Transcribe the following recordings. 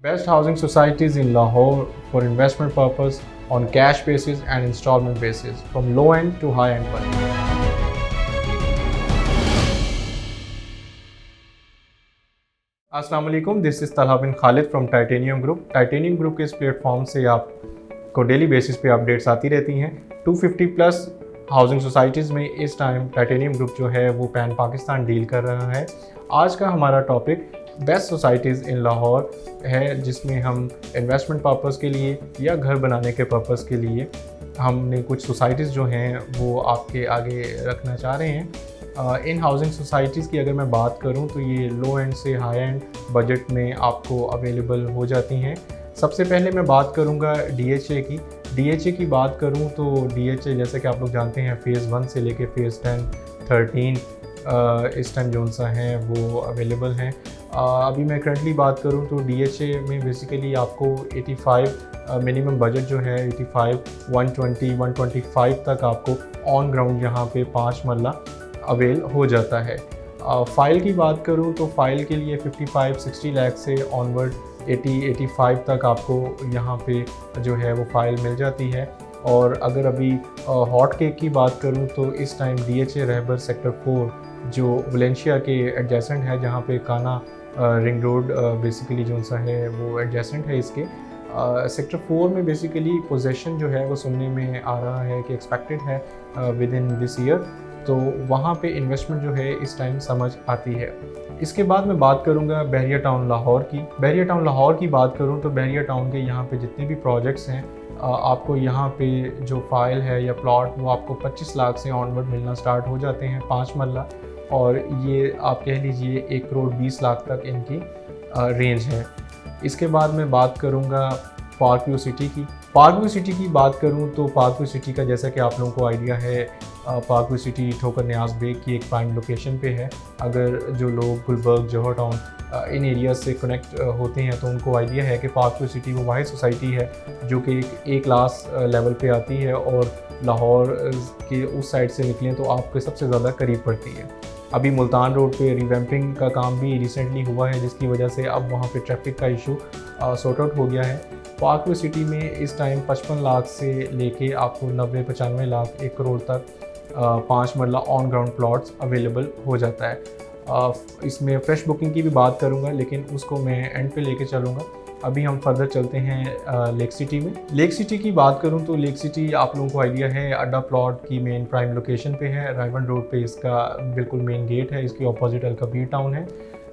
Best housing societies in Lahore for investment purpose on cash basis and installment basis from low end to high end budget. अस्सलाम वालेकुम, this is Talha bin Khalid from titanium group. Titanium group के इस platform से आपको daily basis पे updates आती रहती हैं। 250 प्लस हाउसिंग सोसाइटीज़ में इस टाइम टाइटेनियम ग्रुप जो है वो पैन पाकिस्तान डील कर रहा है। आज का हमारा टॉपिक बेस्ट सोसाइटीज़ इन लाहौर है, जिसमें हम इन्वेस्टमेंट पर्पज़ के लिए या घर बनाने के पर्पज़ के लिए हमने कुछ सोसाइटीज़ जो हैं वो आपके आगे रखना चाह रहे हैं। इन हाउसिंग सोसाइटीज़ की अगर मैं बात करूं तो ये लो एंड से हाई एंड बजट में आपको अवेलेबल हो जाती हैं। सबसे पहले मैं बात करूंगा DHA की। DHA की बात करूं तो DHA जैसे कि आप लोग जानते हैं फ़ेज़ 1 से लेके फ़ेज़ 10, 13 इस टाइम जोन सा हैं वो अवेलेबल हैं। अभी मैं करंटली बात करूं तो DHA में बेसिकली आपको 85 मिनिमम बजट जो है 85, 120, 125 तक आपको ऑन ग्राउंड यहाँ पे 5 मरला अवेल हो जाता है। फ़ाइल की बात करूं तो फ़ाइल के लिए 55-60 लाख से ऑनवर्ड 80-85 तक आपको यहाँ पे जो है वो फ़ाइल मिल जाती है। और अगर अभी हॉट केक की बात करूं तो इस टाइम DHA रहबर सेक्टर 4 जो वलेंशिया के एडजेसेंट है, जहाँ पे काना रिंग रोड बेसिकली जो सा है वो एडजेसेंट है इसके। सेक्टर 4 में बेसिकली पोजेसन जो है वो सुनने में आ रहा है कि एक्सपेक्टेड है विद इन दिस ईयर, तो वहाँ पे इन्वेस्टमेंट जो है इस टाइम समझ आती है। इसके बाद मैं बात करूँगा बहरिया टाउन लाहौर की। बहरिया टाउन लाहौर की बात करूँ तो बहरिया टाउन के यहाँ पे जितने भी प्रोजेक्ट्स हैं आपको यहाँ पे जो फाइल है या प्लॉट वो आपको 25 लाख से ऑनवर्ड मिलना स्टार्ट हो जाते हैं 5 मरला, और ये आप कह लीजिए 1 करोड़ 20 लाख तक इनकी रेंज है। इसके बाद मैं बात करूँगा पार्क व्यू सिटी की। पार्क व्यू सिटी की बात करूँ तो पार्क व्यू सिटी का जैसा कि आप लोगों को आइडिया है, पार्क व्यू सिटी ठोकर न्याज बेग की एक प्राइम लोकेशन पे है। अगर जो लोग गुलबर्ग, जौहर टाउन इन एरियाज से कनेक्ट होते हैं तो उनको आइडिया है कि पार्क व्यू सिटी वो वाहिद सोसाइटी है जो कि एक क्लास लेवल पे आती है और लाहौर के उस साइड से निकलें तो आपके सबसे ज़्यादा करीब पड़ती है। अभी मुल्तान रोड पे रिवैम्पिंग का काम भी रिसेंटली हुआ है, जिसकी वजह से अब वहाँ पे ट्रैफिक का इशू सॉर्ट आउट हो गया है। पार्क व्यू सिटी में इस टाइम 55 लाख से लेके आपको 90-95 लाख 1 करोड़ तक 5 मरला ऑन ग्राउंड प्लॉट्स अवेलेबल हो जाता है। इसमें फ्रेश बुकिंग की भी बात करूँगा, लेकिन उसको मैं एंड पे लेके चलूँगा। अभी हम फर्दर चलते हैं लेक सिटी में। लेक सिटी की बात करूं तो लेक सिटी आप लोगों को आइडिया है अड्डा प्लॉट की मेन प्राइम लोकेशन पे है। रायवन रोड पे इसका बिल्कुल मेन गेट है, इसकी ऑपोजिट अलकबीर टाउन है।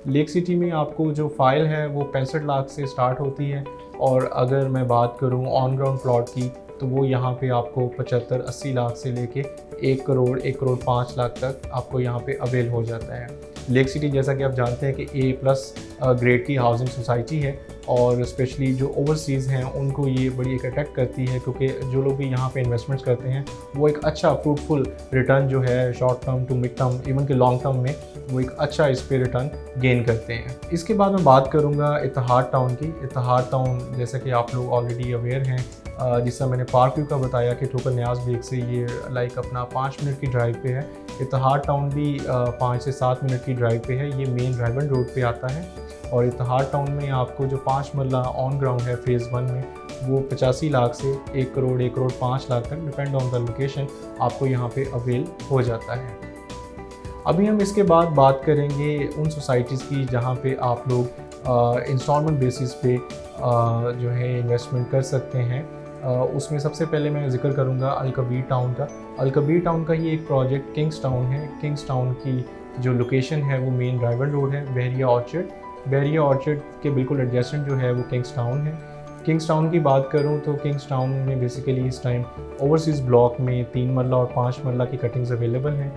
लेक सिटी में आपको जो फाइल है वो 65 लाख से स्टार्ट होती है, और अगर मैं बात करूं ऑन ग्राउंड प्लॉट की तो वो यहाँ पे आपको 75-80 लाख से लेके 1 करोड़ 1 करोड़ 5 लाख तक आपको यहाँ पे अवेल हो जाता है। लेक सिटी जैसा कि आप जानते हैं कि A+ ग्रेड की हाउसिंग सोसाइटी है, और स्पेशली जो ओवरसीज़ हैं उनको ये बड़ी एक अट्रैक्ट करती है, क्योंकि जो लोग भी यहाँ पे इन्वेस्टमेंट्स करते हैं वो एक अच्छा फ्रूटफुल रिटर्न जो है short term to mid term even के लॉन्ग टर्म में वो एक अच्छा इस पे रिटर्न गेन करते हैं। इसके बाद मैं बात करूँगा इत्तेहाद टाउन की। इत्तेहाद टाउन जैसा कि आप लोग ऑलरेडी अवेयर हैं, जिससे मैंने पार्क व्यू का बताया कि ठोकर न्याज बेग से ये लाइक अपना 5 मिनट की ड्राइव पे है। इत्तेहाद टाउन भी 5 से 7 मिनट की ड्राइव पे है। ये मेन रायवन रोड पे आता है, और इत्तेहाद टाउन में आपको जो 5 मरला ऑन ग्राउंड है फ़ेज़ 1 में वो 85 लाख से 1 करोड़ 1 करोड़ 5 लाख तक डिपेंड ऑन द लोकेशन आपको यहाँ पे अवेल हो जाता है। अभी हम इसके बाद बात करेंगे उन सोसाइटीज़ की जहाँ पे आप लोग इंस्टॉलमेंट बेसिस पे जो है इन्वेस्टमेंट कर सकते हैं। उसमें सबसे पहले मैं जिक्र करूँगा अलकबीर टाउन का। अलकबीर टाउन का ही एक प्रोजेक्ट किंग्स टाउन है। किंग्स टाउन की जो लोकेशन है वो मेन रायवन रोड है, बहरिया ऑर्चर्ड। बहरिया ऑर्चर्ड के बिल्कुल एडजेसेंट जो है वो किंग्स टाउन है। किंग्स टाउन की बात करूं तो किंग्स टाउन में बेसिकली इस टाइम ओवरसीज़ ब्लॉक में 3 मरला और 5 मरला की कटिंग्स अवेलेबल हैं।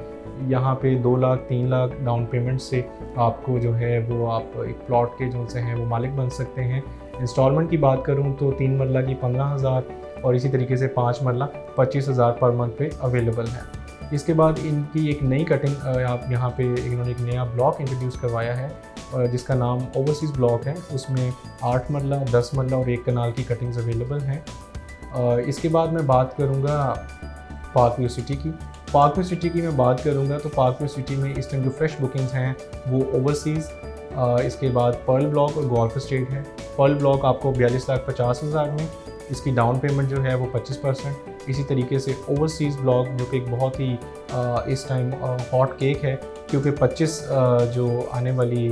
यहाँ पे 2 लाख 3 लाख डाउन पेमेंट से आपको जो है वो आप एक प्लॉट के जो से हैं वो मालिक बन सकते हैं। इंस्टॉलमेंट की बात करूं तो 3 मरला की 15,000 और इसी तरीके से 5 मरला 25,000 पर मंथ पे अवेलेबल है। इसके बाद इनकी एक नई कटिंग आप यहाँ पे इन्होंने एक नया ब्लॉक इंट्रोड्यूस करवाया है जिसका नाम ओवरसीज़ ब्लॉक है। उसमें 8 मरला 10 मरला और 1 कनाल की कटिंग्स अवेलेबल हैं। इसके बाद मैं बात करूँगा पार्क व्यू सिटी की। पार्क व्यू सिटी की मैं बात करूँगा तो पार्क व्यू सिटी में इस टाइम जो फ्रेश बुकिंग्स हैं वो ओवरसीज़ इसके बाद पर्ल ब्लॉक और गोल्फ स्टेट है। पर्ल ब्लॉक आपको 42,50,000 में, इसकी डाउन पेमेंट जो है वो 25%। इसी तरीके से ओवरसीज़ ब्लॉक जो कि एक बहुत ही इस टाइम हॉट केक है, क्योंकि 25 जो आने वाली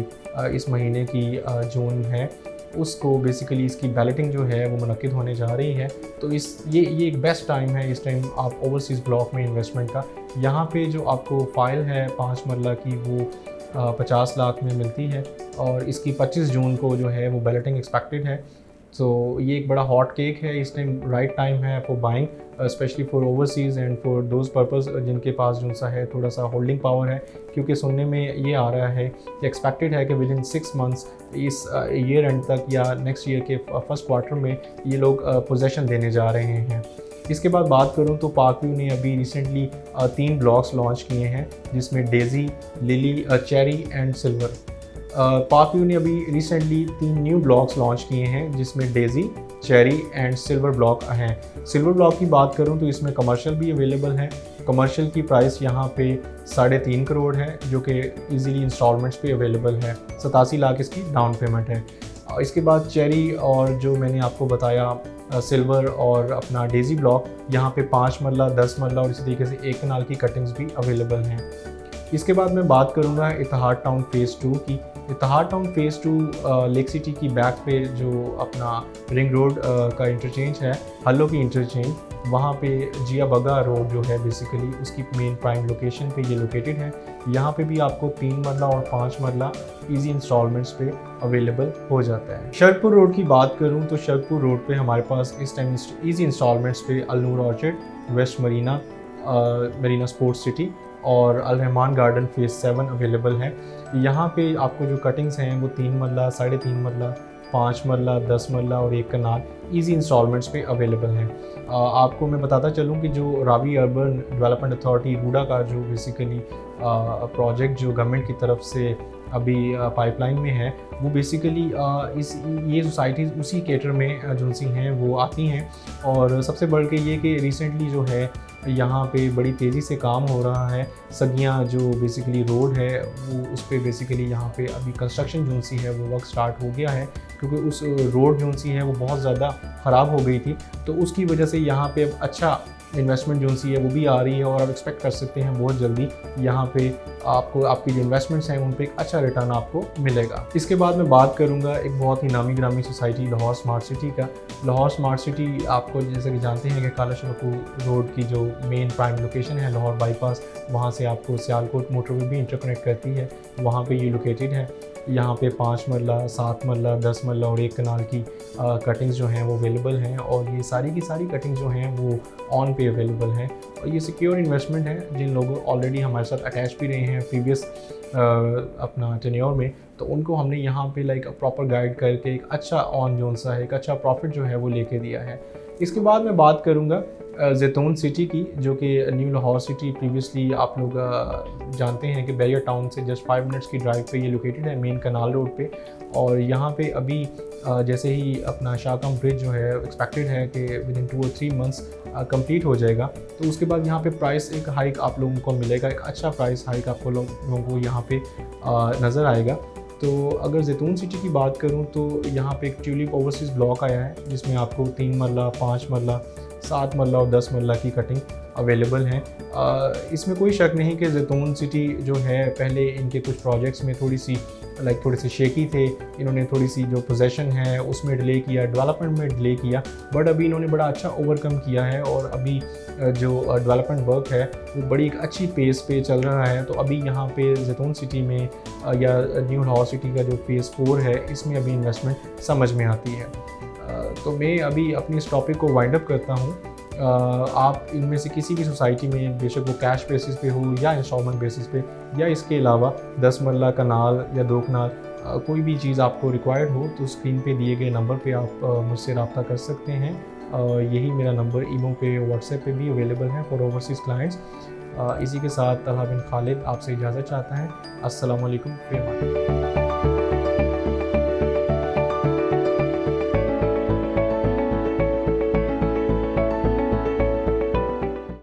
इस महीने की जून है उसको बेसिकली इसकी बैलेटिंग जो है वो मुनक्किद होने जा रही है। तो ये एक बेस्ट टाइम है इस टाइम आप ओवरसीज़ ब्लॉक में इन्वेस्टमेंट का। यहाँ पे जो आपको फ़ाइल है 5 मरला की वो 50 लाख में मिलती है और इसकी 25 जून को जो है वो बैलेटिंग एक्सपेक्टेड है। सो ये एक बड़ा हॉट केक है, इस टाइम राइट टाइम है for buying, specially for overseas and for those purpose जिनके पास जो सा है थोड़ा सा होल्डिंग पावर है। क्योंकि सुनने में ये आ रहा है कि एक्सपेक्टेड है कि विद इन 6 मंथ्स इस ईयर एंड तक या नेक्स्ट ईयर के फर्स्ट क्वार्टर में ये लोग पोजेसन देने जा रहे हैं। इसके बाद बात करूं तो पार्कव्यू ने अभी रिसेंटली 3 ब्लॉक्स लॉन्च किए हैं, जिसमें daisy, lily, cherry and silver. Parkview ने अभी रिसेंटली 3 न्यू ब्लॉक्स लॉन्च किए हैं, जिसमें Daisy, cherry and silver block हैं। सिल्वर ब्लॉक की बात करूं तो इसमें कमर्शियल भी अवेलेबल है। कमर्शियल की प्राइस यहाँ पे 3.5 करोड़ है, जो कि इजीली इंस्टॉलमेंट्स पे अवेलेबल है। 87 लाख इसकी डाउन पेमेंट है। इसके बाद चेरी और जो मैंने आपको बताया सिल्वर और अपना डेजी ब्लॉक, यहाँ पे 5 मरला, 10 मरला और इसी तरीके से 1 कनाल की कटिंग्स भी अवेलेबल हैं। इसके बाद मैं बात करूँगा इतिहाद टाउन फ़ेज़ 2 की। इतिहाद टाउन फ़ेज़ 2 लेक सिटी की बैक पे जो अपना रिंग रोड का इंटरचेंज है, हल्लो की इंटरचेंज, वहाँ पे जिया बगा रोड जो है बेसिकली उसकी मेन प्राइम लोकेशन पे ये लोकेटेड है। यहाँ पे भी आपको 3 मरला और 5 मरला इजी इंस्टॉलमेंट्स पे अवेलेबल हो जाता है। शरकपुर रोड की बात करूँ तो शरकपुर रोड पे हमारे पास इस टाइम इजी इंस्टॉलमेंट्स पे Al Noor Orchard, West Marina, Marina Sports City और Al Rahman Garden phase 7 available है। यहाँ पे आपको जो कटिंग्स हैं वो 3 मरला, 3.5 मरला, 5 मरला, 10 मरला और 1 कनाल इजी इंस्टॉलमेंट्स पे अवेलेबल हैं। आपको मैं बताता चलूँ कि जो Ravi urban development authority RUDA का जो बेसिकली प्रोजेक्ट जो गवर्नमेंट की तरफ से अभी पाइपलाइन में है, वो बेसिकली ये सोसाइटीज़ उसी कैटर में जो सी हैं वो आती हैं। और सबसे बढ़ के ये कि रिसेंटली जो है यहाँ पे बड़ी तेज़ी से काम हो रहा है। सगियाँ जो बेसिकली रोड है वो उस पर बेसिकली यहाँ पे अभी कंस्ट्रक्शन जो सी है वो वर्क स्टार्ट हो गया है, क्योंकि उस रोड जो सी है वो बहुत ज़्यादा ख़राब हो गई थी। तो उसकी वजह से यहाँ पे अब अच्छा इन्वेस्टमेंट जो सी है वो भी आ रही है और आप एक्सपेक्ट कर सकते हैं बहुत जल्दी यहाँ पे आपको आपकी जो इन्वेस्टमेंट्स हैं उन पे एक अच्छा रिटर्न आपको मिलेगा। इसके बाद मैं बात करूँगा एक बहुत ही नामी ग्रामी सोसाइटी लाहौर स्मार्ट सिटी का। लाहौर स्मार्ट सिटी आपको जैसे कि जानते हैं कि काला शरकू रोड की जो मेन प्राइम लोकेशन है लाहौर बाईपास, वहाँ से आपको सियालकोट मोटरवे भी इंटरकनेक्ट करती है, वहाँ पे ये लोकेटेड है। यहाँ पे 5 मरला, 7 मरला, 10 मरला और 1 कनाल की कटिंग्स जो हैं वो अवेलेबल हैं और ये सारी की सारी कटिंग्स जो हैं वो ऑन पे अवेलेबल हैं। और ये सिक्योर इन्वेस्टमेंट है। जिन लोगों ऑलरेडी हमारे साथ अटैच भी रहे हैं प्रीवियस अपना टेन्योर में, तो उनको हमने यहाँ पे लाइक प्रॉपर गाइड करके एक अच्छा ऑन जोन सा है, एक अच्छा प्रॉफिट जो है वो लेके दिया है। इसके बाद मैं बात करूँगा जैतून सिटी की, जो कि न्यू लाहौर सिटी प्रीवियसली आप लोग जानते हैं कि बैरियर टाउन से जस्ट 5 मिनट्स की ड्राइव पे ये लोकेटेड है मेन कनाल रोड पे। और यहाँ पे अभी जैसे ही अपना शाहकम ब्रिज जो है एक्सपेक्टेड है कि विद इन 2 और 3 मंथ्स कंप्लीट हो जाएगा, तो उसके बाद यहाँ पे प्राइस एक हाइक आप लोगों को मिलेगा, एक अच्छा प्राइस हाइक आपको लोगों को यहाँ पे नज़र आएगा। तो अगर जैतून सिटी की बात करूँ तो यहाँ पे एक ट्यूलिप ओवरसीज़ ब्लॉक आया है, जिसमें आपको 3 मरला, 5 मरला, 7 मरला और 10 मरला की कटिंग अवेलेबल हैं। इसमें कोई शक नहीं कि जैतून सिटी जो है पहले इनके कुछ प्रोजेक्ट्स में थोड़ी सी शेकी थे, इन्होंने थोड़ी सी जो पोजेसन है उसमें डिले किया, डेवलपमेंट में डिले किया, बट अभी इन्होंने बड़ा अच्छा ओवरकम किया है और अभी जो डेवलपमेंट वर्क है वो बड़ी एक अच्छी पेस पे चल रहा है। तो अभी यहाँ पे जैतून सिटी में या न्यू लाहौर सिटी का जो फ़ेज़ 4 है इसमें अभी इन्वेस्टमेंट समझ में आती है। तो मैं अभी अपनी इस टॉपिक को वाइंड अप करता हूँ। आप इनमें से किसी भी सोसाइटी में, बेशक वो कैश बेसिस पे हो या इंस्टॉलमेंट बेसिस पे या इसके अलावा 10 मरला कनाल या 2 कनाल कोई भी चीज़ आपको रिक्वायर्ड हो, तो स्क्रीन पे दिए गए नंबर पे आप मुझसे रब्ता कर सकते हैं। यही मेरा नंबर ईमो पे, व्हाट्सएप पे भी अवेलेबल है फॉर ओवरसीज़ क्लाइंट्स। इसी के साथ तलहा बिन खालिद आपसे इजाज़त चाहता है। अस्सलाम वालेकुम।